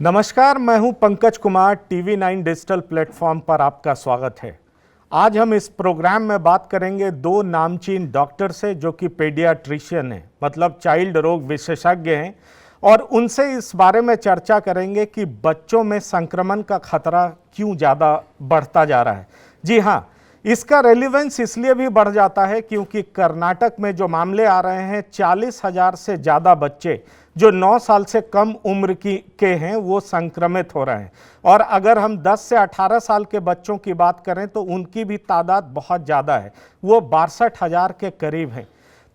नमस्कार, मैं हूं Pankaj Kumar. TV9 digital platform पर आपका स्वागत है। आज हम इस प्रोग्राम में बात करेंगे दो नामचीन डॉक्टर से जो कि पेडियाट्रिशियन हैं, मतलब चाइल्ड रोग विशेषज्ञ हैं, और उनसे इस बारे में चर्चा करेंगे कि बच्चों में संक्रमण का खतरा क्यों ज़्यादा बढ़ता जा रहा है। जी हाँ, इसका रेलिवेंस इसलिए भी बढ़ जाता है क्योंकि कर्नाटक में जो मामले आ रहे हैं, 40,000 से ज़्यादा बच्चे जो 9 साल से कम उम्र के हैं वो संक्रमित हो रहे हैं। और अगर हम 10 से 18 साल के बच्चों की बात करें तो उनकी भी तादाद बहुत ज़्यादा है, वो 62,000 के करीब है।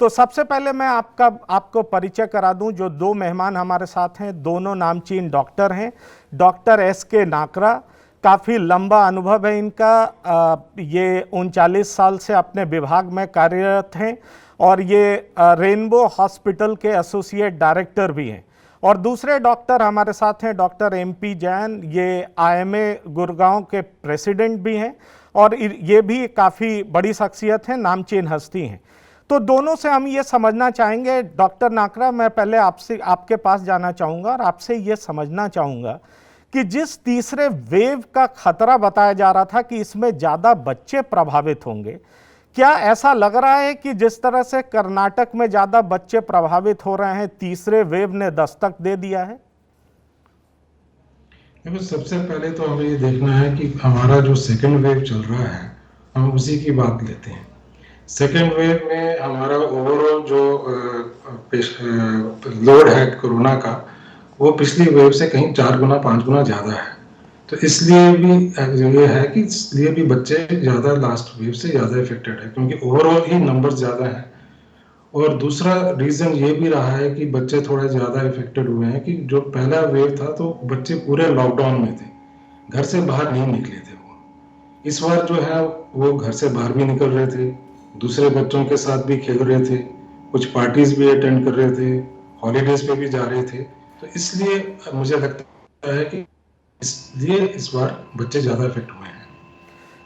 तो सबसे पहले मैं आपको परिचय करा दूं। जो दो मेहमान हमारे साथ हैं, दोनों नामचीन डॉक्टर हैं। डॉक्टर SK नाकरा, काफ़ी लंबा अनुभव है इनका। ये 39 साल से अपने विभाग में कार्यरत हैं और ये रेनबो हॉस्पिटल के एसोसिएट डायरेक्टर भी हैं। और दूसरे डॉक्टर हमारे साथ हैं डॉक्टर MP जैन, ये IMA गुड़गांव के प्रेसिडेंट भी हैं और ये भी काफ़ी बड़ी शख्सियत हैं, नामचीन हस्ती हैं। तो दोनों से हम ये समझना चाहेंगे। डॉक्टर नाकरा, मैं पहले आपके पास जाना चाहूँगा और आपसे ये समझना चाहूँगा कि जिस तीसरे वेव का खतरा बताया जा रहा था कि इसमें ज़्यादा बच्चे प्रभावित होंगे, क्या ऐसा लग रहा है कि जिस तरह से कर्नाटक में ज़्यादा बच्चे प्रभावित हो रहे हैं, तीसरे वेव ने दस्तक दे दिया है? देखो, सबसे पहले तो हमें ये देखना है कि हमारा जो सेकेंड वेव चल रहा है, हम उसी की बात लेते हैं। सेकेंड वेव में हमारा ओवरऑल जो लोड है कोरोना का, वो पिछली वेव से कहीं 4 गुना 5 गुना ज़्यादा है। तो इसलिए भी ये है कि इसलिए भी बच्चे ज़्यादा लास्ट वेव से ज़्यादा इफेक्टेड है, क्योंकि ओवरऑल ही नंबर ज़्यादा है। और दूसरा रीज़न ये भी रहा है कि बच्चे थोड़ा ज़्यादा इफेक्टेड हुए हैं कि जो पहला वेव था तो बच्चे पूरे लॉकडाउन में थे, घर से बाहर नहीं निकले थे वो। इस बार जो है वो घर से बाहर भी निकल रहे थे, दूसरे बच्चों के साथ भी खेल रहे थे, कुछ पार्टीज भी अटेंड कर रहे थे, हॉलीडेज पे भी जा रहे थे। तो इसलिए मुझे लगता है कि इसलिए इस बार बच्चे ज़्यादा इफेक्ट हुए हैं।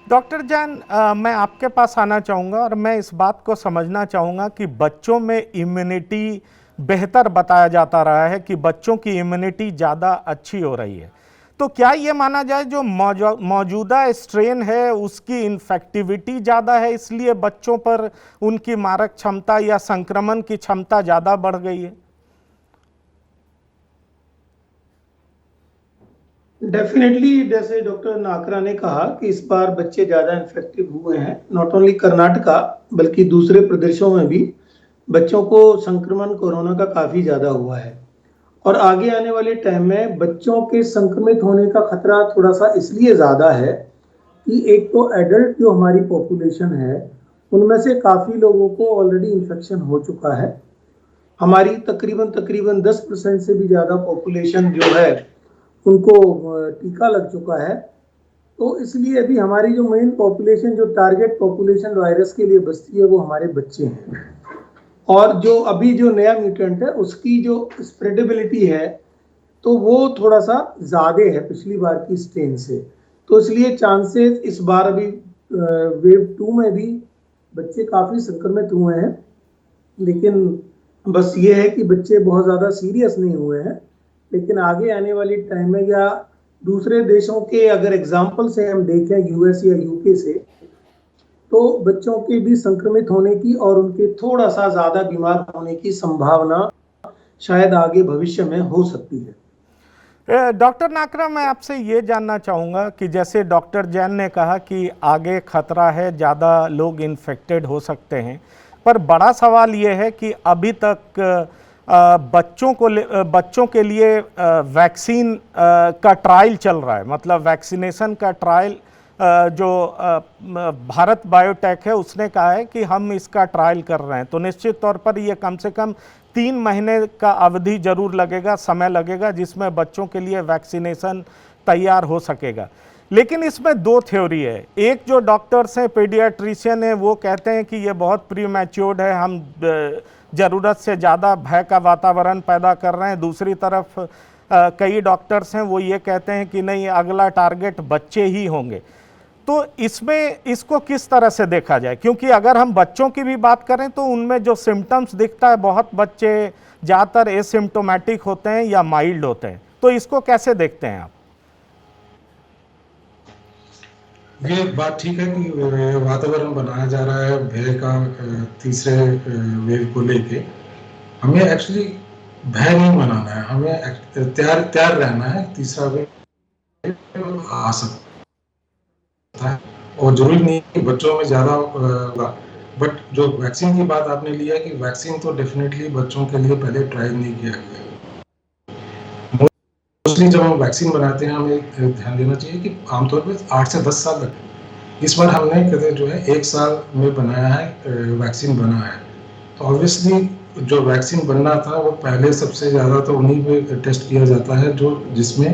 डॉक्टर जैन, मैं आपके पास आना चाहूँगा और मैं इस बात को समझना चाहूँगा कि बच्चों में इम्यूनिटी बेहतर बताया जाता रहा है कि बच्चों की इम्यूनिटी ज़्यादा अच्छी हो रही है। तो क्या ये माना जाए जो मौजूदा स्ट्रेन है उसकी इन्फेक्टिविटी ज़्यादा है, इसलिए बच्चों पर उनकी मारक क्षमता या संक्रमण की क्षमता ज़्यादा बढ़ गई है? डेफिनेटली, जैसे डॉक्टर नाकरा ने कहा कि इस बार बच्चे ज़्यादा इन्फेक्टिव हुए हैं। नॉट ओनली कर्नाटका बल्कि दूसरे प्रदेशों में भी बच्चों को संक्रमण कोरोना का काफ़ी ज़्यादा हुआ है। और आगे आने वाले टाइम में बच्चों के संक्रमित होने का खतरा थोड़ा सा इसलिए ज़्यादा है कि एक तो एडल्ट जो हमारी पॉपुलेशन है उनमें से काफ़ी लोगों को ऑलरेडी इन्फेक्शन हो चुका है। हमारी तकरीबन 10% से भी ज़्यादा पॉपुलेशन जो है उनको टीका लग चुका है। तो इसलिए अभी हमारी जो मेन पॉपुलेशन, जो टारगेट पॉपुलेशन वायरस के लिए बचती है, वो हमारे बच्चे हैं। और जो अभी जो नया म्यूटेंट है उसकी जो स्प्रेडेबिलिटी है तो वो थोड़ा सा ज़्यादा है पिछली बार की स्ट्रेन से। तो इसलिए चांसेस इस बार अभी वेव 2 में भी बच्चे काफ़ी संक्रमित हुए हैं, लेकिन बस ये है कि बच्चे बहुत ज़्यादा सीरियस नहीं हुए हैं। लेकिन आगे आने वाली टाइम में या दूसरे देशों के अगर एग्जाम्पल से हम देखें, US या UK से, तो बच्चों के भी संक्रमित होने की और उनके थोड़ा सा ज़्यादा बीमार होने की संभावना शायद आगे भविष्य में हो सकती है। डॉक्टर नाकरा, मैं आपसे ये जानना चाहूँगा कि जैसे डॉक्टर जैन ने कहा कि आगे खतरा है, ज़्यादा लोग इन्फेक्टेड हो सकते हैं, पर बड़ा सवाल ये है कि अभी तक बच्चों के लिए वैक्सीन का ट्रायल चल रहा है, मतलब वैक्सीनेशन का ट्रायल जो भारत बायोटेक है उसने कहा है कि हम इसका ट्रायल कर रहे हैं। तो निश्चित तौर पर ये कम से कम 3 महीने का अवधि जरूर लगेगा, समय लगेगा, जिसमें बच्चों के लिए वैक्सीनेशन तैयार हो सकेगा। लेकिन इसमें 2 थ्योरी है। एक जो डॉक्टर्स हैं, पेडियाट्रिशियन हैं, वो कहते हैं कि ये बहुत प्रीमैच्योर्ड है, हम ज़रूरत से ज़्यादा भय का वातावरण पैदा कर रहे हैं। दूसरी तरफ कई डॉक्टर्स हैं वो ये कहते हैं कि नहीं, अगला टारगेट बच्चे ही होंगे। तो इसमें इसको किस तरह से देखा जाए, क्योंकि अगर हम बच्चों की भी बात करें तो उनमें जो सिम्टम्स दिखता है, बहुत बच्चे ज़्यादातर एसिम्प्टोमेटिक होते हैं या माइल्ड होते हैं, तो इसको कैसे देखते हैं आप? ये बात ठीक है कि वातावरण बनाया जा रहा है भय का तीसरे वेव को लेके। हमें एक्चुअली भय नहीं मनाना है, हमें तैयार तैयार रहना है। तीसरा वेव आ सकता है और जरूरी नहीं कि बच्चों में ज्यादा होगा। बट जो वैक्सीन की बात आपने लिया कि वैक्सीन तो डेफिनेटली बच्चों के लिए पहले ट्राई नहीं किया गया। मोस्टली जब हम वैक्सीन बनाते हैं हमें ध्यान देना चाहिए कि आमतौर पर 8 से 10 साल लगते हैं। इस बार हमने कहते जो है 1 साल में बनाया है, वैक्सीन बना है। तो ऑब्वियसली जो वैक्सीन बनना था वो पहले सबसे ज़्यादा तो उन्हीं पे टेस्ट किया जाता है जो जिसमें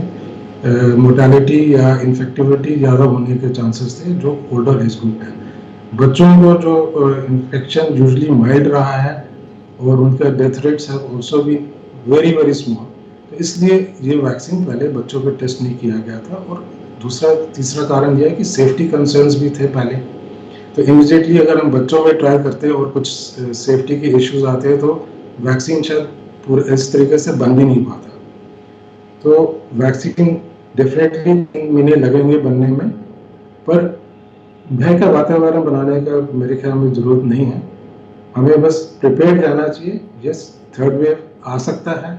मोर्टेलिटी या इन्फेक्टिविटी ज़्यादा होने के चांसेस थे, जो ओल्डर एज ग्रुप है। बच्चों को जो इन्फेक्शन यूजली माइल्ड रहा है और उनका डेथ रेट्स है ऑल्सो भी वेरी वेरी स्मॉल। तो इसलिए ये वैक्सीन पहले बच्चों पे टेस्ट नहीं किया गया था। और तीसरा कारण यह है कि सेफ्टी कंसर्न्स भी थे पहले। तो इमीडिएटली अगर हम बच्चों में ट्रायल करते हैं और कुछ सेफ्टी के इश्यूज आते हैं तो वैक्सीन शायद पूरे इस तरीके से बन भी नहीं पाता। तो वैक्सीन डेफिनेटली 3 महीने लगेंगे बनने में, पर भय का वातावरण बनाने का मेरे ख्याल में जरूरत नहीं है। हमें बस प्रिपेयर्ड रहना चाहिए। यस, थर्ड वेव आ सकता है,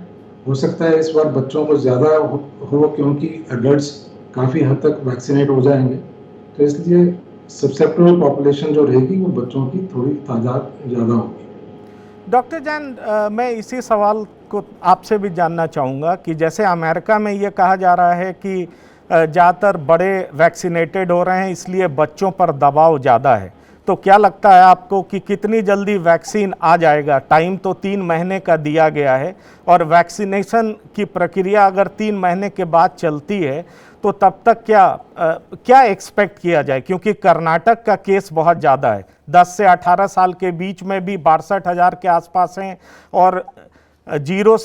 हो सकता है इस बार बच्चों को ज़्यादा हो क्योंकि एडल्ट्स काफ़ी हद तक वैक्सीनेट हो जाएंगे। तो इसलिए सब्सेप्टेबल पॉपुलेशन जो रहेगी वो बच्चों की थोड़ी तादाद ज़्यादा होगी। डॉक्टर जैन, मैं इसी सवाल को आपसे भी जानना चाहूँगा कि जैसे अमेरिका में ये कहा जा रहा है कि ज़्यादातर बड़े वैक्सीनेटेड हो रहे हैं, इसलिए बच्चों पर दबाव ज़्यादा है, तो क्या लगता है आपको कि कितनी जल्दी वैक्सीन आ जाएगा? टाइम तो 3 महीने का दिया गया है और वैक्सीनेशन की प्रक्रिया अगर 3 महीने के बाद चलती है तो तब तक क्या एक्सपेक्ट किया जाए? क्योंकि कर्नाटक का केस बहुत ज़्यादा है, 10 से 18 साल के बीच में भी 62,000 के आसपास हैं और 1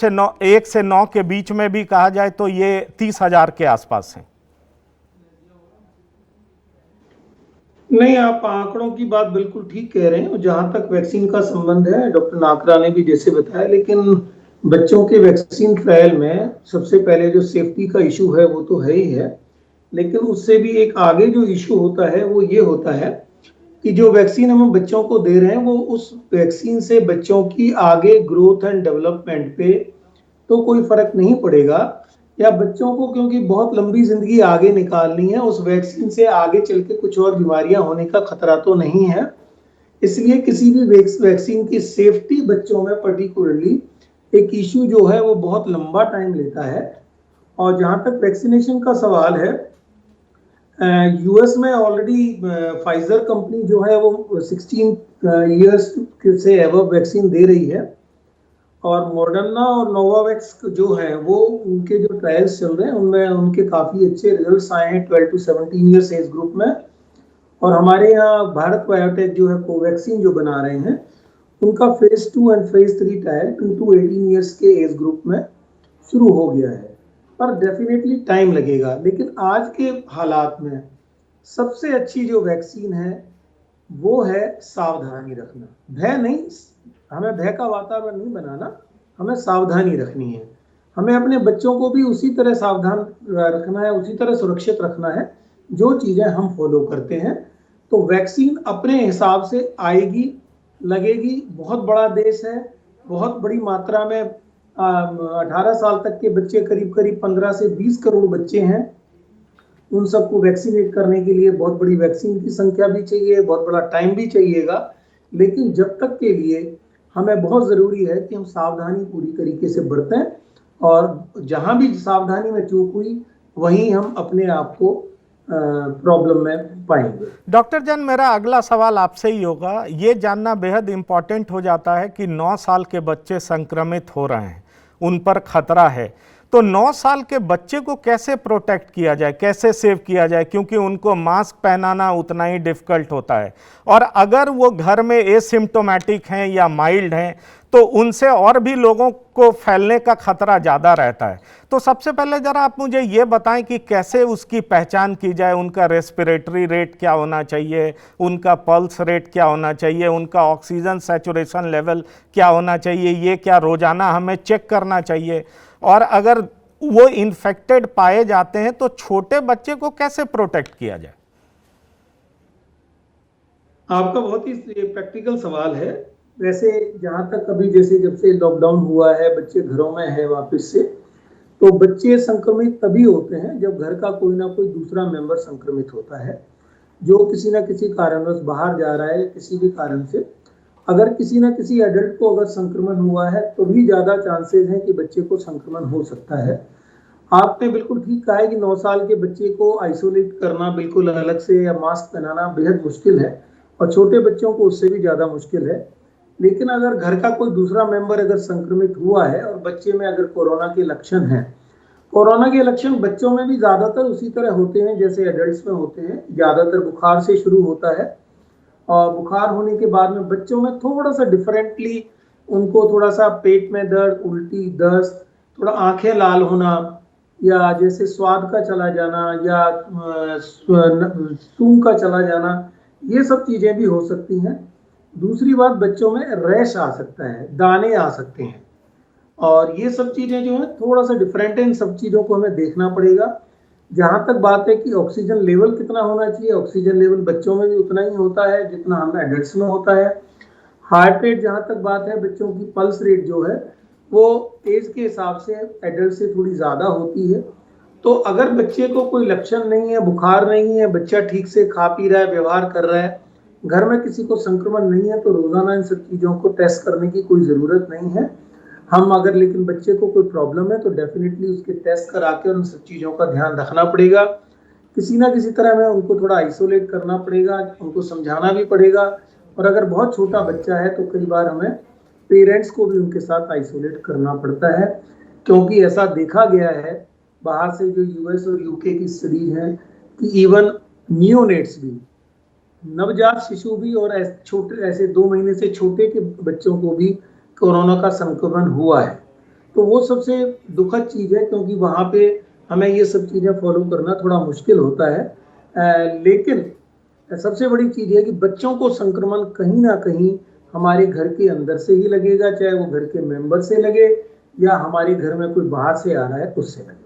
से 9 के बीच में भी कहा जाए तो ये 30,000 के आसपास हैं। नहीं, आप आंकड़ों की बात बिल्कुल ठीक कह रहे हैं। जहां तक वैक्सीन का संबंध है, डॉक्टर नाकरा ने भी जैसे बताया, लेकिन बच्चों के वैक्सीन ट्रायल में सबसे पहले जो सेफ्टी का इशू है वो तो है ही है, लेकिन उससे भी एक आगे जो इशू होता है वो ये होता है कि जो वैक्सीन हम बच्चों को दे रहे हैं वो उस वैक्सीन से बच्चों की आगे ग्रोथ एंड डेवलपमेंट पे तो कोई फर्क नहीं पड़ेगा, या बच्चों को क्योंकि बहुत लंबी जिंदगी आगे निकालनी है, उस वैक्सीन से आगे चल के कुछ और बीमारियां होने का खतरा तो नहीं है। इसलिए किसी भी वैक्सीन की सेफ्टी बच्चों में पर्टिकुलरली एक इशू जो है वो बहुत लंबा टाइम लेता है। और जहां तक वैक्सीनेशन का सवाल है, यूएस में ऑलरेडी फाइजर कंपनी जो है वो 16 इयर्स से एबव वैक्सीन दे रही है, और मॉडर्ना और नोवावैक्स जो है वो उनके जो ट्रायल्स चल रहे हैं उनमें उनके काफ़ी अच्छे रिजल्ट्स आए हैं 12 to 17 ईयर्स एज ग्रुप में। और हमारे यहाँ भारत बायोटेक जो है कोवैक्सीन जो बना रहे हैं उनका phase 2 and phase 3 trial 2 to 18 years के एज ग्रुप में शुरू हो गया है, पर डेफिनेटली टाइम लगेगा। लेकिन आज के हालात में सबसे अच्छी जो वैक्सीन है वो है सावधानी रखना। भय नहीं, हमें भय का वातावरण नहीं बनाना, हमें सावधानी रखनी है। हमें अपने बच्चों को भी उसी तरह सावधान रखना है, उसी तरह सुरक्षित रखना है जो चीज़ें हम फॉलो करते हैं। तो वैक्सीन अपने हिसाब से आएगी, लगेगी। बहुत बड़ा देश है, बहुत बड़ी मात्रा में 18 साल तक के बच्चे करीब 15 से 20 करोड़ बच्चे हैं। उन सबको वैक्सीनेट करने के लिए बहुत बड़ी वैक्सीन की संख्या भी चाहिए, बहुत बड़ा टाइम भी चाहिएगा। लेकिन जब तक के लिए हमें बहुत ज़रूरी है कि हम सावधानी पूरी तरीके से बरतें, और जहां भी सावधानी में चूक हुई वहीं हम अपने आप को प्रॉब्लम में पाएंगे। डॉक्टर जैन, मेरा अगला सवाल आपसे ही होगा। ये जानना बेहद इम्पॉर्टेंट हो जाता है कि 9 साल के बच्चे संक्रमित हो रहे हैं, उन पर खतरा है, तो 9 साल के बच्चे को कैसे प्रोटेक्ट किया जाए, कैसे सेव किया जाए? क्योंकि उनको मास्क पहनाना उतना ही डिफ़िकल्ट होता है, और अगर वो घर में एसिम्प्टोमेटिक हैं या माइल्ड हैं तो उनसे और भी लोगों को फैलने का खतरा ज़्यादा रहता है। तो सबसे पहले ज़रा आप मुझे ये बताएं कि कैसे उसकी पहचान की जाए, उनका रेस्पिरेटरी रेट क्या होना चाहिए, उनका पल्स रेट क्या होना चाहिए, उनका ऑक्सीजन सैचुरेशन लेवल क्या होना चाहिए, ये क्या रोज़ाना हमें चेक करना चाहिए, और अगर वो इन्फेक्टेड पाए जाते हैं तो छोटे बच्चे को कैसे प्रोटेक्ट किया जाए? आपका बहुत ही प्रैक्टिकल सवाल है। वैसे जहाँ तक अभी जैसे जब से लॉकडाउन हुआ है, बच्चे घरों में है वापस से, तो बच्चे संक्रमित तभी होते हैं जब घर का कोई ना कोई दूसरा मेंबर संक्रमित होता है, जो किसी ना किसी कारणवश बाहर जा रहा है, किसी भी कारण से। अगर किसी ना किसी एडल्ट को अगर संक्रमण हुआ है तो भी ज़्यादा चांसेस हैं कि बच्चे को संक्रमण हो सकता है। आपने बिल्कुल ठीक कहा है कि 9 साल के बच्चे को आइसोलेट करना बिल्कुल अलग से या मास्क पहनाना बेहद मुश्किल है, और छोटे बच्चों को उससे भी ज़्यादा मुश्किल है। लेकिन अगर घर का कोई दूसरा मेंबर अगर संक्रमित हुआ है और बच्चे में अगर कोरोना के लक्षण हैं, कोरोना के लक्षण बच्चों में भी ज़्यादातर उसी तरह होते हैं जैसे एडल्ट्स में होते हैं। ज़्यादातर बुखार से शुरू होता है, और बुखार होने के बाद में बच्चों में थोड़ा सा डिफरेंटली उनको थोड़ा सा पेट में दर्द, उल्टी, दस्त, थोड़ा आंखें लाल होना, या जैसे स्वाद का चला जाना, या सूंघ का चला जाना, ये सब चीज़ें भी हो सकती हैं। दूसरी बात, बच्चों में रैश आ सकता है, दाने आ सकते हैं, और ये सब चीज़ें जो है थोड़ा सा डिफरेंट है। इन सब चीज़ों को हमें देखना पड़ेगा। जहाँ तक बात है कि ऑक्सीजन लेवल कितना होना चाहिए, ऑक्सीजन लेवल बच्चों में भी उतना ही होता है जितना हम एडल्ट्स में होता है। हार्ट रेट, जहाँ तक बात है, बच्चों की पल्स रेट जो है वो एज के हिसाब से एडल्ट से थोड़ी ज़्यादा होती है। तो अगर बच्चे को कोई लक्षण नहीं है, बुखार नहीं है, बच्चा ठीक से खा पी रहा है, व्यवहार कर रहा है, घर में किसी को संक्रमण नहीं है, तो रोज़ाना इन सब चीज़ों को टेस्ट करने की कोई ज़रूरत नहीं है। हम अगर लेकिन बच्चे को कोई प्रॉब्लम है तो डेफिनेटली उसके टेस्ट करा के उन सब चीज़ों का ध्यान रखना पड़ेगा। किसी ना किसी तरह में उनको थोड़ा आइसोलेट करना पड़ेगा, उनको समझाना भी पड़ेगा। और अगर बहुत छोटा बच्चा है तो कई बार हमें पेरेंट्स को भी उनके साथ आइसोलेट करना पड़ता है, क्योंकि ऐसा देखा गया है बाहर से जो यूएस और यूके की स्टडीज हैं कि इवन नियोनेट्स भी, नवजात शिशु भी, और छोटे ऐसे 2 महीने से छोटे के बच्चों को भी कोरोना का संक्रमण हुआ है। तो वो सबसे दुखद चीज़ है, क्योंकि वहाँ पे हमें ये सब चीज़ें फॉलो करना थोड़ा मुश्किल होता है। लेकिन सबसे बड़ी चीज़ है कि बच्चों को संक्रमण कहीं ना कहीं हमारे घर के अंदर से ही लगेगा, चाहे वो घर के मेंबर से लगे या हमारे घर में कोई बाहर से आ रहा है उससे लगे।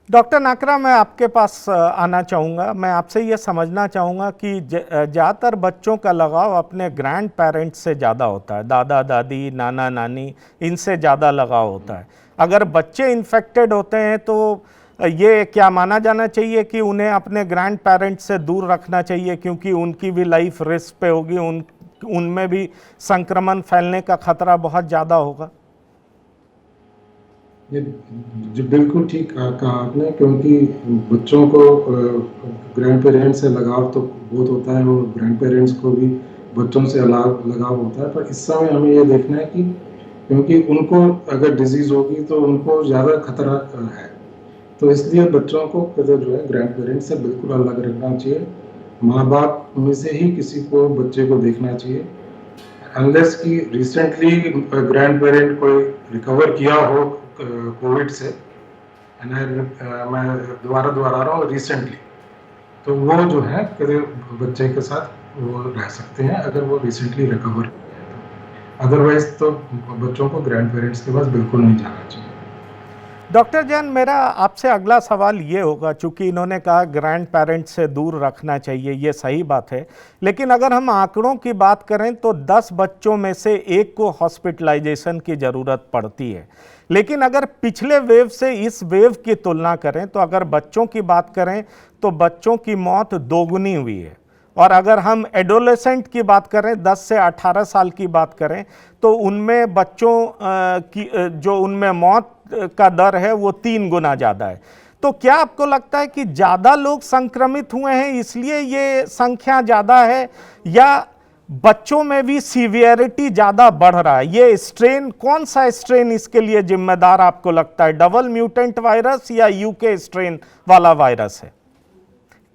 डॉक्टर नाकरा, मैं आपके पास आना चाहूँगा। मैं आपसे ये समझना चाहूँगा कि ज़्यादातर बच्चों का लगाव अपने ग्रैंड पेरेंट्स से ज़्यादा होता है, दादा दादी, नाना नानी, इनसे ज़्यादा लगाव होता है। अगर बच्चे इन्फेक्टेड होते हैं तो ये क्या माना जाना चाहिए कि उन्हें अपने ग्रैंड पेरेंट्स से दूर रखना चाहिए, क्योंकि उनकी भी लाइफ रिस्क पे होगी, उनमें भी संक्रमण फैलने का खतरा बहुत ज़्यादा होगा? ये जी बिल्कुल ठीक कहा आपने, क्योंकि बच्चों को ग्रैंड पेरेंट्स से लगाव तो बहुत होता है और ग्रैंड पेरेंट्स को भी बच्चों से लगाव होता है। पर इस समय हमें ये देखना है कि क्योंकि उनको अगर डिजीज़ होगी तो उनको ज़्यादा खतरा है, तो इसलिए बच्चों को जो है ग्रैंड पेरेंट्स से बिल्कुल अलग रखना चाहिए। माँ बाप में से ही किसी को बच्चे को देखना चाहिए, अनलेस कि रिसेंटली ग्रैंड पेरेंट कोई रिकवर किया हो कोविड से। मैं दोबारा रहा हूँ रिसेंटली, तो वो जो है बच्चे के साथ वो रह सकते हैं अगर वो रिसेंटली रिकवर। अदरवाइज तो बच्चों को ग्रैंड पेरेंट्स के पास बिल्कुल नहीं जाना चाहिए। डॉक्टर जैन, मेरा आपसे अगला सवाल ये होगा, चूंकि इन्होंने कहा ग्रैंड पेरेंट्स से दूर रखना चाहिए, ये सही बात है, लेकिन अगर हम आंकड़ों की बात करें तो 10 बच्चों में से 1 को हॉस्पिटलाइजेशन की ज़रूरत पड़ती है। लेकिन अगर पिछले वेव से इस वेव की तुलना करें तो अगर बच्चों की बात करें तो बच्चों की मौत दोगुनी हुई है। और अगर हम एडोलेसेंट की बात करें, 10 से 18 साल की बात करें, तो उनमें बच्चों की जो उनमें मौत का दर है वो 3 गुना ज़्यादा है। तो क्या आपको लगता है कि ज़्यादा लोग संक्रमित हुए हैं इसलिए ये संख्या ज़्यादा है, या बच्चों में भी सीवियरिटी ज़्यादा बढ़ रहा है? ये स्ट्रेन, कौन सा स्ट्रेन इसके लिए जिम्मेदार आपको लगता है, डबल म्यूटेंट वायरस या यूके स्ट्रेन वाला वायरस है?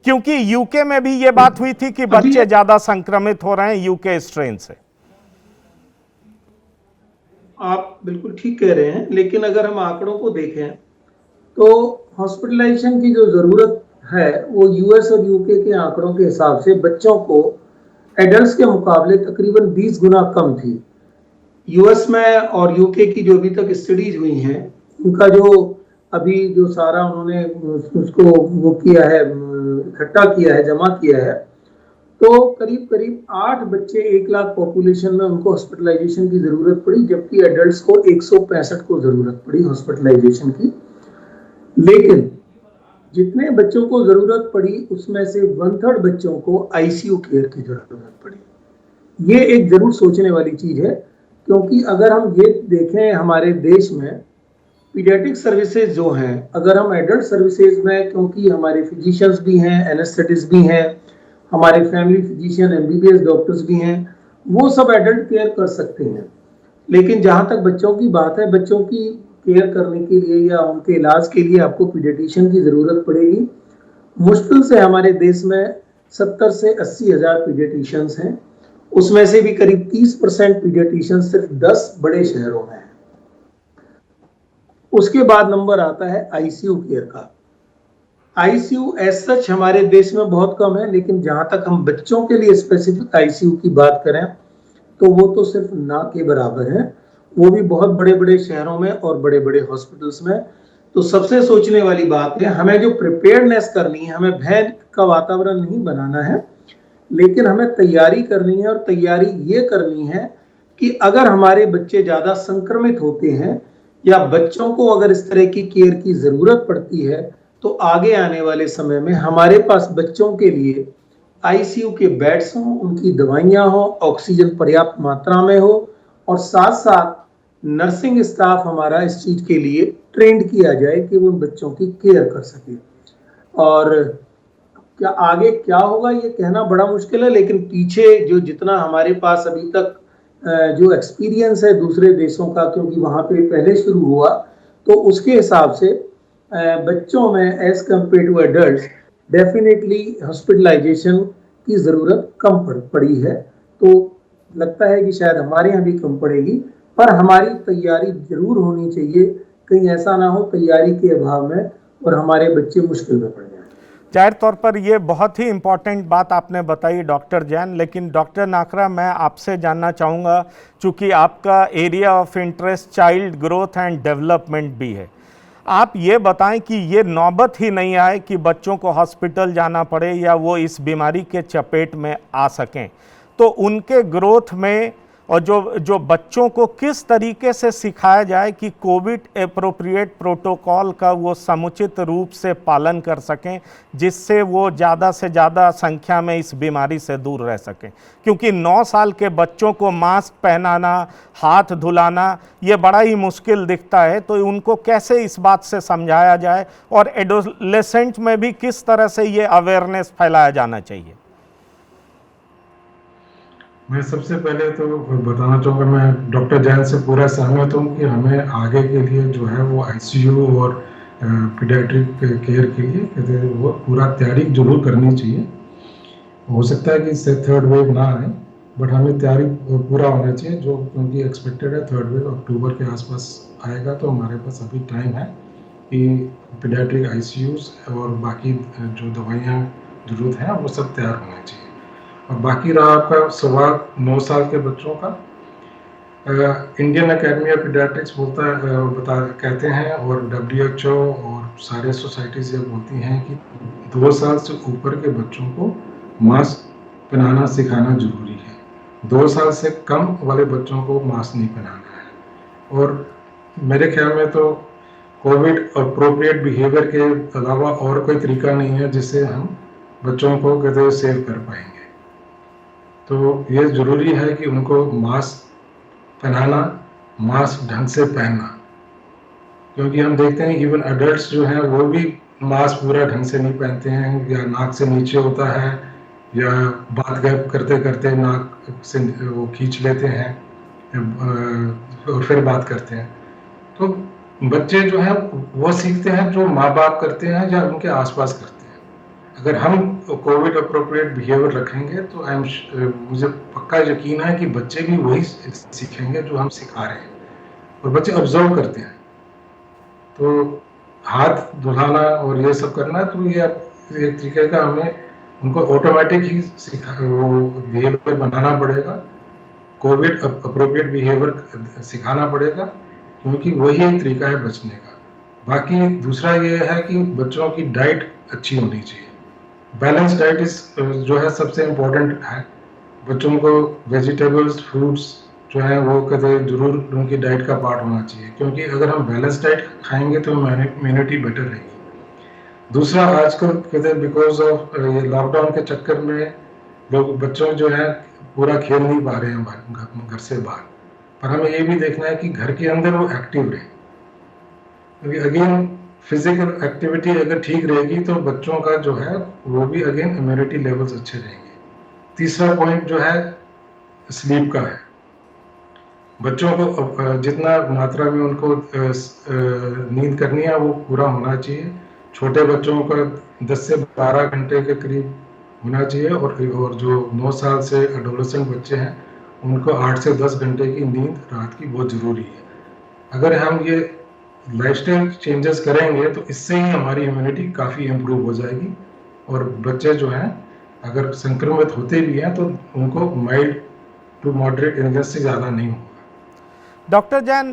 क्योंकि यूके में भी ये बात हुई थी कि बच्चे ज़्यादा संक्रमित हो रहे हैं यूके स्ट्रेन से। आप बिल्कुल ठीक कह रहे हैं, लेकिन अगर हम आंकड़ों को देखें तो हॉस्पिटलाइजेशन की जो ज़रूरत है वो यूएस और यूके के आंकड़ों के हिसाब से बच्चों को एडल्ट्स के मुकाबले तकरीबन 20 गुना कम थी। यूएस में और यूके की जो अभी तक स्टडीज हुई हैं, उनका जो अभी जो सारा उन्होंने उसको वो किया है, इकट्ठा किया है, जमा किया है, तो करीब करीब 8 बच्चे 1 लाख पॉपुलेशन में उनको हॉस्पिटलाइजेशन की जरूरत पड़ी, जबकि एडल्ट्स को 165 को जरूरत पड़ी हॉस्पिटलाइजेशन की। लेकिन जितने बच्चों को जरूरत पड़ी उसमें से 1/3 बच्चों को आईसीयू केयर की जरूरत पड़ी। ये एक जरूर सोचने वाली चीज है, क्योंकि अगर हम ये देखें हमारे देश में पीडियाट्रिक सर्विसेज जो हैं, अगर हम एडल्ट सर्विसेज में, क्योंकि हमारे फिजिशियंस भी हैं, एनेस्थेटिस्ट भी हैं, हमारे फैमिली फिजिशियन एमबीबीएस डॉक्टर्स भी हैं, वो सब एडल्ट केयर कर सकते हैं। लेकिन जहां तक बच्चों की बात है, बच्चों की केयर करने के लिए या उनके इलाज के लिए आपको पीडियाट्रिशियन की जरूरत पड़ेगी। मुश्किल से हमारे देश में 70 से 80 हजार पीडियाट्रिशियंस हैं, उसमें से भी करीब 30% पीडियाट्रिशियन सिर्फ 10 बड़े शहरों में है। उसके बाद नंबर आता है आईसीयू केयर का। आईसीयू एज सच हमारे देश में बहुत कम है, लेकिन जहां तक हम बच्चों के लिए स्पेसिफिक आईसीयू की बात करें तो वो तो सिर्फ ना के बराबर है, वो भी बहुत बड़े बड़े शहरों में और बड़े बड़े हॉस्पिटल्स में। तो सबसे सोचने वाली बात है, हमें जो प्रिपेयर्डनेस करनी है, हमें भय का वातावरण नहीं बनाना है, लेकिन हमें तैयारी करनी है। और तैयारी ये करनी है कि अगर हमारे बच्चे ज्यादा संक्रमित होते हैं या बच्चों को अगर इस तरह की केयर की जरूरत पड़ती है, तो आगे आने वाले समय में हमारे पास बच्चों के लिए आईसीयू के बेड्स हों, उनकी दवाइयां हों, ऑक्सीजन पर्याप्त मात्रा में हो, और साथ साथ नर्सिंग स्टाफ हमारा इस चीज के लिए ट्रेंड किया जाए कि वो उन बच्चों की केयर कर सके। और क्या आगे क्या होगा ये कहना बड़ा मुश्किल है, लेकिन पीछे जो जितना हमारे पास अभी तक जो एक्सपीरियंस है दूसरे देशों का, क्योंकि वहां पे पहले शुरू हुआ, तो उसके हिसाब से बच्चों में age compare to adult definitely hospitalisation की ज़रूरत कम पड़ी है। तो लगता है कि शायद हमारे यहाँ भी कम पड़ेगी, पर हमारी तैयारी जरूर होनी चाहिए, कहीं ऐसा ना हो तैयारी के अभाव में और हमारे बच्चे मुश्किल में पड़ जाए। जाहिर तौर पर ये बहुत ही इम्पॉर्टेंट बात आपने बताई डॉक्टर जैन, लेकिन डॉक्टर नाकरा मैं आपसे जानना चाहूँगा, चूँकि आपका area of interest child growth and development भी है, आप ये बताएं कि ये नौबत ही नहीं आए कि बच्चों को हॉस्पिटल जाना पड़े या वो इस बीमारी के चपेट में आ सकें, तो उनके ग्रोथ में और जो बच्चों को किस तरीके से सिखाया जाए कि कोविड एप्रोप्रिएट प्रोटोकॉल का वो समुचित रूप से पालन कर सकें, जिससे वो ज़्यादा से ज़्यादा संख्या में इस बीमारी से दूर रह सकें। क्योंकि 9 साल के बच्चों को मास्क पहनाना, हाथ धुलाना, ये बड़ा ही मुश्किल दिखता है, तो उनको कैसे इस बात से समझाया जाए और एडोलेसेंट में भी किस तरह से ये अवेयरनेस फैलाया जाना चाहिए। मैं सबसे पहले तो बताना चाहूँगा, मैं डॉक्टर जैन से पूरा सहमत हूँ कि हमें आगे के लिए जो है वो आईसीयू और पीडियाट्रिक केयर के लिए कहते हैं वो पूरा तैयारी जरूर करनी चाहिए। हो सकता है कि इससे थर्ड वेव ना आए, बट हमें तैयारी पूरा होना चाहिए, जो क्योंकि एक्सपेक्टेड है थर्ड वेव अक्टूबर के आसपास आएगा। तो हमारे पास अभी टाइम है कि पीडियाट्रिक आईसीयूज और बाकी जो दवाइयाँ जरूरत है वो सब तैयार होना चाहिए। और बाकी रहा आपका सवाल 9 साल के बच्चों का, इंडियन अकेडमी ऑफ पीडियाट्रिक्स कहते हैं और WHO और सारे सोसाइटीज ये बोलती हैं कि 2 साल से ऊपर के बच्चों को मास्क पहनाना सिखाना जरूरी है। 2 साल से कम वाले बच्चों को मास्क नहीं पहनाना है। और मेरे ख्याल में तो कोविड अप्रोप्रिएट बिहेवियर के अलावा और कोई तरीका नहीं है जिससे हम बच्चों को कहते सेव कर पाएंगे। तो ये ज़रूरी है कि उनको मास्क पहनाना, मास्क ढंग से पहनना, क्योंकि हम देखते हैं इवन एडल्ट्स जो हैं वो भी मास्क पूरा ढंग से नहीं पहनते हैं, या नाक से नीचे होता है, या बात करते करते नाक से वो खींच लेते हैं और फिर बात करते हैं। तो बच्चे जो हैं वो सीखते हैं जो माँ बाप करते हैं या उनके आसपास करते हैं। अगर हम कोविड अप्रोप्रिएट बिहेवियर रखेंगे तो मुझे पक्का यकीन है कि बच्चे भी वही सीखेंगे जो हम सिखा रहे हैं। और बच्चे ऑब्जर्व करते हैं। तो हाथ धुलाना और ये सब करना, तो ये एक तरीके का हमें उनको ऑटोमेटिक ही वो बिहेवियर बनाना पड़ेगा, कोविड अप्रोप्रिएट बिहेवियर सिखाना पड़ेगा, क्योंकि वही एक तरीका है बचने का। बाकी दूसरा ये है कि बच्चों की डाइट अच्छी होनी चाहिए। बैलेंस डाइट जो है सबसे इम्पोर्टेंट है। बच्चों को वेजिटेबल्स, फ्रूट्स जो है वो कहते जरूर उनकी डाइट का पार्ट होना चाहिए, क्योंकि अगर हम बैलेंस डाइट खाएंगे तो इम्यूनिटी बेटर रहेगी। दूसरा, आजकल कहते बिकॉज ऑफ ये लॉकडाउन के चक्कर में लोग बच्चों जो है पूरा खेल नहीं पा रहे हैं घर से बाहर, पर हमें ये भी देखना है कि घर के अंदर वो एक्टिव रहे, क्योंकि अगेन फिजिकल एक्टिविटी अगर ठीक रहेगी तो बच्चों का जो है वो भी अगेन इम्यूनिटी लेवल्स अच्छे रहेंगे। तीसरा पॉइंट जो है स्लीप का है। बच्चों को जितना मात्रा में उनको नींद करनी है वो पूरा होना चाहिए। छोटे बच्चों का 10 से 12 घंटे के करीब होना चाहिए, और जो 9 साल से एडोलेसेंट बच्चे हैं उनको 8 से 10 घंटे की नींद रात की बहुत ज़रूरी है। अगर हम ये लाइफस्टाइल चेंजेस करेंगे तो इससे ही हमारी इम्यूनिटी काफ़ी इम्प्रूव हो जाएगी, और बच्चे जो हैं अगर संक्रमित होते भी हैं तो उनको माइल्ड टू मॉडरेट इलनेस से ज़्यादा नहीं होगा। डॉक्टर जैन,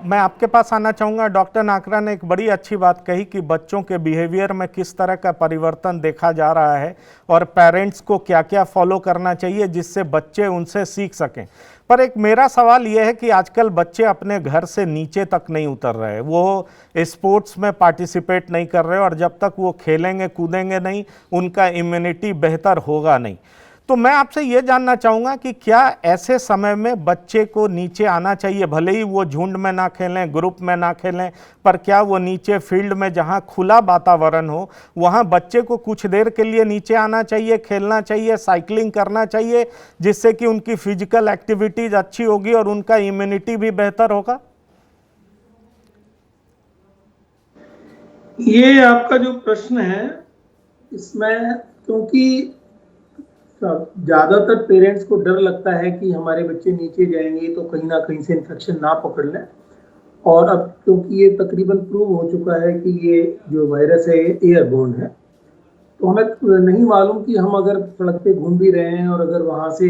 मैं आपके पास आना चाहूँगा। डॉक्टर नाकरा ने एक बड़ी अच्छी बात कही कि बच्चों के बिहेवियर में किस तरह का परिवर्तन देखा जा रहा है और पेरेंट्स को क्या क्या फॉलो करना चाहिए जिससे बच्चे उनसे सीख सकें। पर एक मेरा सवाल यह है कि आजकल बच्चे अपने घर से नीचे तक नहीं उतर रहे, वो स्पोर्ट्स में पार्टिसिपेट नहीं कर रहे, और जब तक वो खेलेंगे कूदेंगे नहीं उनका इम्यूनिटी बेहतर होगा नहीं। तो मैं आपसे ये जानना चाहूँगा कि क्या ऐसे समय में बच्चे को नीचे आना चाहिए, भले ही वो झुंड में ना खेलें, ग्रुप में ना खेलें, पर क्या वो नीचे फील्ड में जहाँ खुला वातावरण हो वहाँ बच्चे को कुछ देर के लिए नीचे आना चाहिए, खेलना चाहिए, साइकिलिंग करना चाहिए, जिससे कि उनकी फिजिकल एक्टिविटीज अच्छी होगी और उनका इम्यूनिटी भी बेहतर होगा? ये आपका जो प्रश्न है इसमें, क्योंकि ज्यादातर पेरेंट्स को डर लगता है कि हमारे बच्चे नीचे जाएंगे तो कहीं ना कहीं से इन्फेक्शन ना पकड़ लें, और अब क्योंकि ये तकरीबन प्रूव हो चुका है कि ये जो वायरस है ये एयरबोर्न है, तो हमें नहीं मालूम कि हम अगर सड़क पे घूम भी रहे हैं और अगर वहाँ से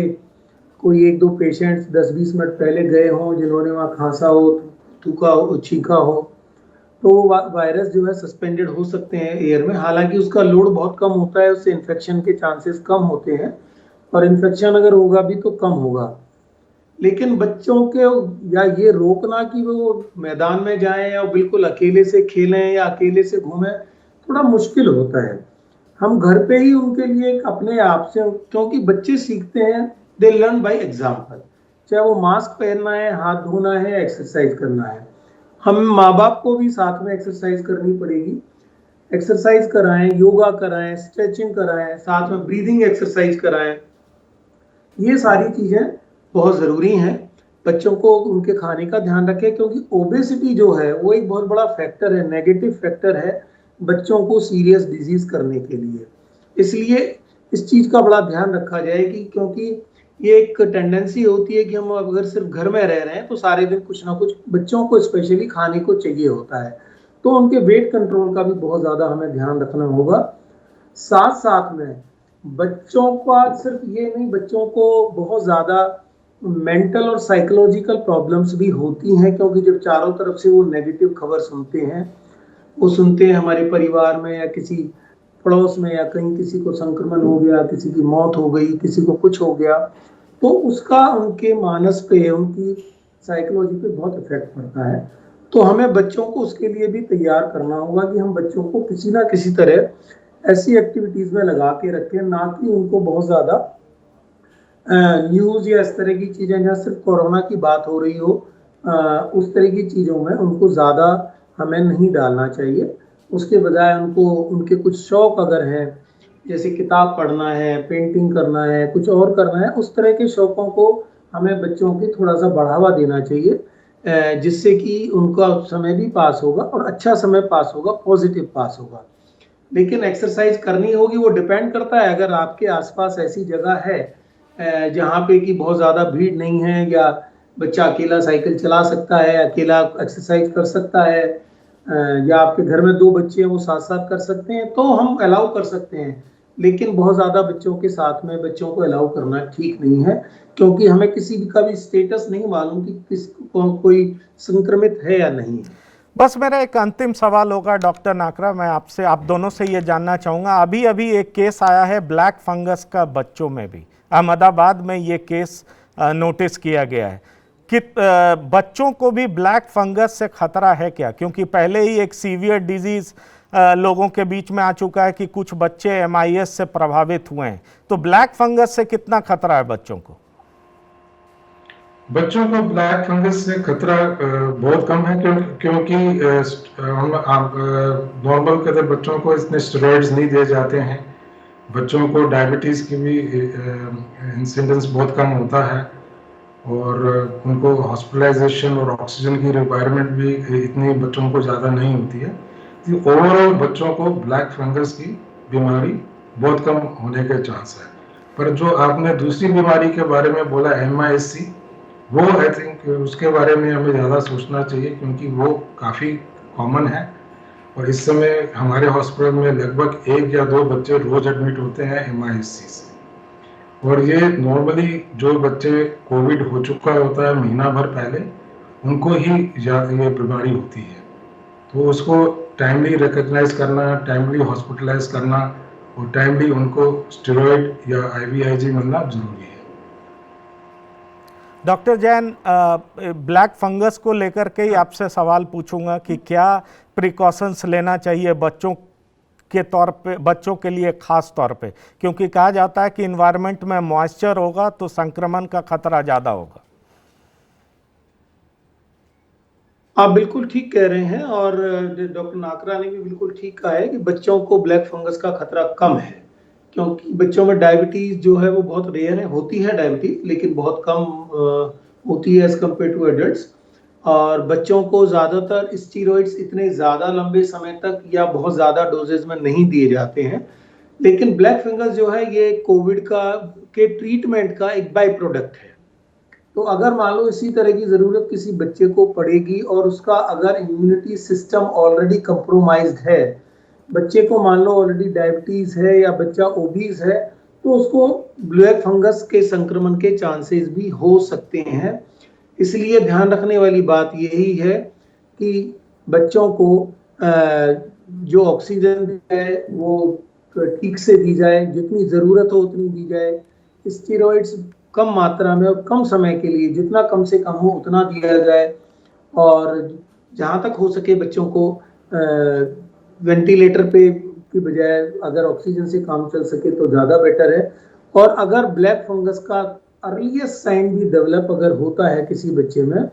कोई 1-2 पेशेंट्स 10-20 मिनट पहले गए हों जिन्होंने वहाँ खांसा हो, थूका हो, छींका हो, तो वायरस जो है सस्पेंडेड हो सकते हैं एयर में। हालांकि उसका लोड बहुत कम होता है, उससे इन्फेक्शन के चांसेस कम होते हैं, और इन्फेक्शन अगर होगा भी तो कम होगा। लेकिन बच्चों के या ये रोकना कि वो मैदान में जाएं या बिल्कुल अकेले से खेलें या अकेले से घूमें थोड़ा मुश्किल होता है। हम घर पे ही उनके लिए अपने आप से, क्योंकि बच्चे सीखते हैं, दे लर्न बाय एग्जाम्पल, चाहे वो मास्क पहनना है, हाथ धोना है, एक्सरसाइज करना है। हम माँ बाप को भी साथ में एक्सरसाइज करनी पड़ेगी, एक्सरसाइज कराएं, योगा कराएं, स्ट्रेचिंग कराएं, साथ में ब्रीदिंग एक्सरसाइज कराएं। ये सारी चीजें बहुत जरूरी हैं। बच्चों को उनके खाने का ध्यान रखें, क्योंकि ओबेसिटी जो है वो एक बहुत बड़ा फैक्टर है, नेगेटिव फैक्टर है बच्चों को सीरियस डिजीज करने के लिए। इसलिए इस चीज का बड़ा ध्यान रखा जाए कि, क्योंकि ये एक टेंडेंसी होती है कि हम अगर सिर्फ घर में रह रहे हैं तो सारे दिन कुछ ना कुछ बच्चों को स्पेशली खाने को चाहिए होता है, तो उनके वेट कंट्रोल का भी बहुत ज्यादा हमें ध्यान रखना होगा। साथ साथ में बच्चों का सिर्फ ये नहीं, बच्चों को बहुत ज्यादा मेंटल और साइकोलॉजिकल प्रॉब्लम्स भी होती हैं, क्योंकि जब चारों तरफ से वो नेगेटिव खबर सुनते हैं, वो सुनते हैं हमारे परिवार में या किसी पड़ोस में या कहीं किसी को संक्रमण हो गया, किसी की मौत हो गई, किसी को कुछ हो गया, तो उसका उनके मानस पे, उनकी साइकोलॉजी पे बहुत इफेक्ट पड़ता है। तो हमें बच्चों को उसके लिए भी तैयार करना होगा कि हम बच्चों को किसी ना किसी तरह ऐसी एक्टिविटीज में लगा के रखें, ना कि उनको बहुत ज्यादा न्यूज या इस तरह की चीजें जहाँ सिर्फ कोरोना की बात हो रही हो, उस तरह की चीजों में उनको ज्यादा हमें नहीं डालना चाहिए। उसके बजाय उनको उनके कुछ शौक अगर हैं, जैसे किताब पढ़ना है, पेंटिंग करना है, कुछ और करना है, उस तरह के शौकों को हमें बच्चों के थोड़ा सा बढ़ावा देना चाहिए, जिससे कि उनका समय भी पास होगा और अच्छा समय पास होगा, पॉजिटिव पास होगा। लेकिन एक्सरसाइज करनी होगी, वो डिपेंड करता है, अगर आपके आसपास ऐसी जगह है जहाँ पे कि बहुत ज़्यादा भीड़ नहीं है या बच्चा अकेला साइकिल चला सकता है, अकेला एक्सरसाइज कर सकता है, या आपके घर में 2 बच्चे हैं वो साथ साथ कर सकते हैं, तो हम अलाउ कर सकते हैं। लेकिन बहुत ज़्यादा बच्चों के साथ में बच्चों को अलाउ करना ठीक नहीं है, क्योंकि हमें किसी का भी स्टेटस नहीं मालूम कि कोई संक्रमित है या नहीं है। बस मेरा एक अंतिम सवाल होगा डॉक्टर नाकरा, मैं आपसे, आप दोनों से ये जानना चाहूँगा, अभी अभी एक केस आया है ब्लैक फंगस का बच्चों में भी, अहमदाबाद में ये केस नोटिस किया गया है कि बच्चों को भी ब्लैक फंगस से खतरा है क्या? क्योंकि पहले ही एक सीवियर डिजीज़ लोगों के बीच में आ चुका है कि कुछ बच्चे MIS से प्रभावित हुए हैं, तो ब्लैक फंगस से कितना खतरा है बच्चों को? बच्चों को ब्लैक फंगस से खतरा बहुत कम है, क्योंकि हम नॉर्मल कहते बच्चों को इतने स्टेरॉइड्स नहीं दिए जाते हैं। बच्चों को डायबिटीज़ की भी इंसिडेंस बहुत कम होता है, और उनको हॉस्पिटलाइजेशन और ऑक्सीजन की रिक्वायरमेंट भी इतनी बच्चों को ज़्यादा नहीं होती है। तो ओवरऑल बच्चों को ब्लैक फंगस की बीमारी बहुत कम होने के चांस है। पर जो आपने दूसरी बीमारी के बारे में बोला MIS-C, वो आई थिंक उसके बारे में हमें ज़्यादा सोचना चाहिए, क्योंकि वो काफ़ी कॉमन है, और इस समय हमारे हॉस्पिटल में लगभग 1 या 2 बच्चे रोज एडमिट होते हैं MIS-C से। और ये नॉर्मली जो बच्चे कोविड हो चुका होता है महीना भर पहले, उनको ही ये बीमारी होती है, तो उसको टाइमली रिकग्नाइज करना, टाइमली हॉस्पिटलाइज करना, और टाइमली उनको स्टेरॉइड या IVIG मिलना जरूरी है। डॉक्टर जैन, ब्लैक फंगस को लेकर के ही आपसे सवाल पूछूंगा कि क्या प्रिकॉशंस लेना चाहिए बच्चों के तौर पे, बच्चों के लिए खास तौर पे, क्योंकि कहा जाता है कि इन्वायरमेंट में मॉइस्चर होगा तो संक्रमण का खतरा ज़्यादा होगा। आप बिल्कुल ठीक कह रहे हैं, और डॉक्टर नाकरा ने भी बिल्कुल ठीक कहा है कि बच्चों को ब्लैक फंगस का खतरा कम है, क्योंकि बच्चों में डायबिटीज जो है वो बहुत रेयर है, होती है डायबिटीज, लेकिन बहुत कम होती है एज कम्पेयर टू एडल्ट्स। और बच्चों को ज़्यादातर स्टीरॉइड्स इतने ज़्यादा लंबे समय तक या बहुत ज़्यादा डोजेज में नहीं दिए जाते हैं। लेकिन ब्लैक फंगस जो है ये कोविड के ट्रीटमेंट का एक बाई प्रोडक्ट है। तो अगर मान लो इसी तरह की ज़रूरत किसी बच्चे को पड़ेगी और उसका अगर इम्यूनिटी सिस्टम ऑलरेडी कंप्रोमाइज्ड है, बच्चे को मान लो ऑलरेडी डायबिटीज़ है या बच्चा ओबीज है, तो उसको ब्लैक फंगस के संक्रमण के चांसेस भी हो सकते हैं। इसलिए ध्यान रखने वाली बात यही है कि बच्चों को जो ऑक्सीजन है वो ठीक से दी जाए, जितनी ज़रूरत हो उतनी दी जाए, स्टेरॉइड्स कम मात्रा में और कम समय के लिए जितना कम से कम हो उतना दिया जाए, और जहाँ तक हो सके बच्चों को वेंटिलेटर पे की बजाय अगर ऑक्सीजन से काम चल सके तो ज़्यादा बेटर है। और अगर ब्लैक फंगस का अर्लीस्ट साइन भी डेवलप अगर होता है किसी बच्चे में,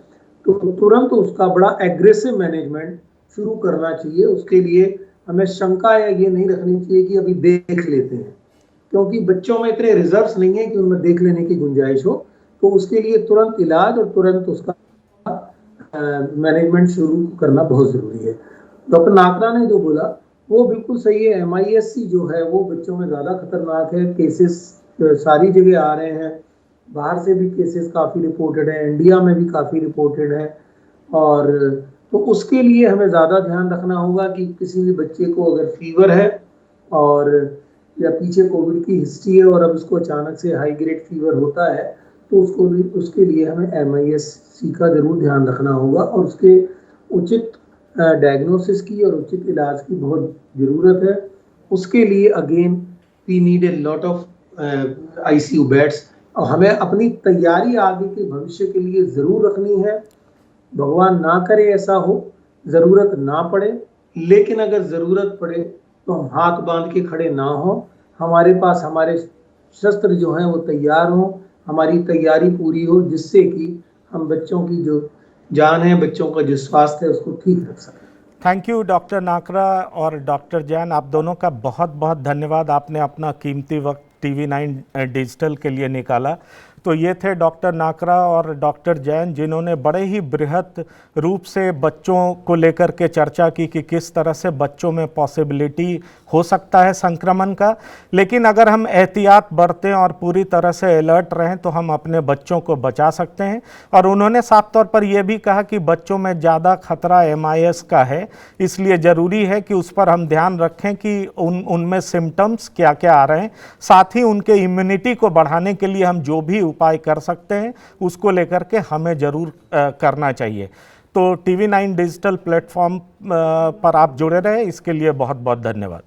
तो तुरंत उसका बड़ा एग्रेसिव मैनेजमेंट शुरू करना चाहिए। उसके लिए हमें शंका या ये नहीं रखनी चाहिए कि अभी देख लेते हैं, क्योंकि बच्चों में इतने रिजर्व्स नहीं है कि उनमें देख लेने की गुंजाइश हो। तो उसके लिए तुरंत इलाज और तुरंत उसका मैनेजमेंट शुरू करना बहुत ज़रूरी है। डॉक्टर नाकरा ने जो बोला वो बिल्कुल सही है। MIS-C जो है वो बच्चों में ज़्यादा खतरनाक है। केसेस सारी जगह आ रहे हैं, बाहर से भी केसेस काफ़ी रिपोर्टेड हैं, इंडिया में भी काफ़ी रिपोर्टेड हैं। और तो उसके लिए हमें ज़्यादा ध्यान रखना होगा कि किसी भी बच्चे को अगर फीवर है और या पीछे कोविड की हिस्ट्री है और अब उसको अचानक से हाई ग्रेड फीवर होता है, तो उसके लिए हमें MIS-C का ज़रूर ध्यान रखना होगा, और उसके उचित डायग्नोसिस की और उचित इलाज की बहुत ज़रूरत है। उसके लिए again we need a lot of ICU beds, और हमें अपनी तैयारी आगे के भविष्य के लिए ज़रूर रखनी है। भगवान ना करे ऐसा हो, ज़रूरत ना पड़े, लेकिन अगर ज़रूरत पड़े तो हम हाथ बांध के खड़े ना हो, हमारे पास हमारे शस्त्र जो हैं वो तैयार हों, हमारी तैयारी पूरी हो, जिससे कि हम बच्चों की जो जान है, बच्चों का जो स्वास्थ्य है उसको ठीक रख सकें। थैंक यू डॉक्टर नाकरा और डॉक्टर जैन, आप दोनों का बहुत बहुत धन्यवाद। आपने अपना कीमती वक्त TV9 डिजिटल के लिए निकाला। तो तो ये थे डॉक्टर नाकरा और डॉक्टर जैन, जिन्होंने बड़े ही बृहत रूप से बच्चों को लेकर के चर्चा की कि किस तरह से बच्चों में पॉसिबिलिटी हो सकता है संक्रमण का। लेकिन अगर हम एहतियात बरतें और पूरी तरह से अलर्ट रहें तो हम अपने बच्चों को बचा सकते हैं। और उन्होंने साफ तौर पर यह भी कहा कि बच्चों में ज़्यादा खतरा MIS का है, इसलिए ज़रूरी है कि उस पर हम ध्यान रखें कि उनमें सिम्टम्स क्या क्या आ रहे हैं। साथ ही उनके इम्यूनिटी को बढ़ाने के लिए हम जो भी उपाय कर सकते हैं उसको लेकर के हमें ज़रूर करना चाहिए। तो TV9 डिजिटल प्लेटफॉर्म पर आप जुड़े रहे, इसके लिए बहुत बहुत धन्यवाद।